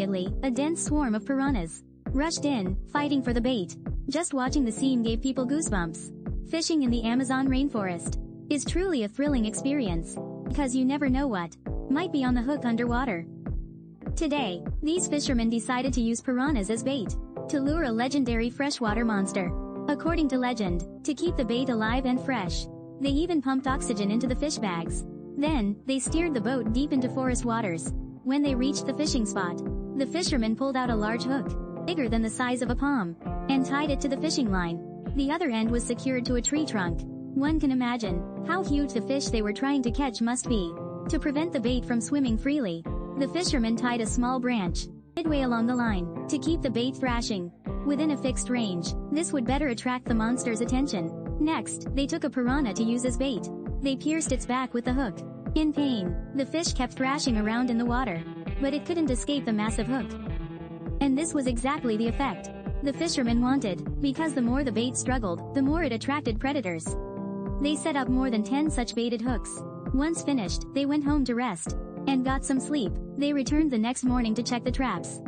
Immediately, a dense swarm of piranhas rushed in, fighting for the bait. Just watching the scene gave people goosebumps. Fishing in the Amazon rainforest is truly a thrilling experience, because you never know what might be on the hook underwater. Today, these fishermen decided to use piranhas as bait to lure a legendary freshwater monster. According to legend, to keep the bait alive and fresh, they even pumped oxygen into the fish bags. Then, they steered the boat deep into forest waters. When they reached the fishing spot, the fishermen pulled out a large hook, bigger than the size of a palm, and tied it to the fishing line. The other end was secured to a tree trunk. One can imagine how huge the fish they were trying to catch must be. To prevent the bait from swimming freely, the fishermen tied a small branch midway along the line to keep the bait thrashing within a fixed range. This would better attract the monster's attention. Next, they took a piranha to use as bait. They pierced its back with the hook. In pain, the fish kept thrashing around in the water, but it couldn't escape the massive hook. And this was exactly the effect the fishermen wanted, because the more the bait struggled, the more it attracted predators. They set up more than 10 such baited hooks. Once finished, they went home to rest and got some sleep. They returned the next morning to check the traps.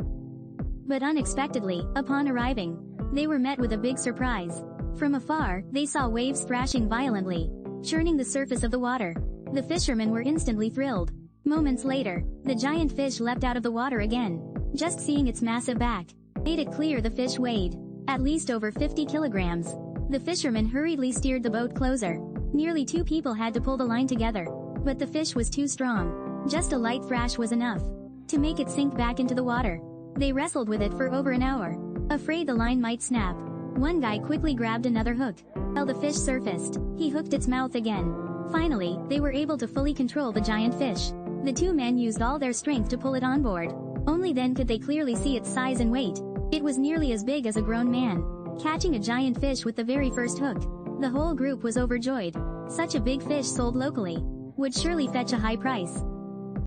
But unexpectedly, upon arriving, they were met with a big surprise. From afar, they saw waves thrashing violently, churning the surface of the water. The fishermen were instantly thrilled. Moments later, the giant fish leapt out of the water again. Just seeing its massive back made it clear the fish weighed at least over 50 kilograms. The fishermen hurriedly steered the boat closer. Nearly 2 people had to pull the line together, but the fish was too strong. Just a light thrash was enough to make it sink back into the water. They wrestled with it for over an hour, afraid the line might snap. One guy quickly grabbed another hook. While the fish surfaced, he hooked its mouth again. Finally, they were able to fully control the giant fish. The 2 men used all their strength to pull it on board. Only then could they clearly see its size and weight. It was nearly as big as a grown man. Catching a giant fish with the very first hook, the whole group was overjoyed. Such a big fish sold locally would surely fetch a high price.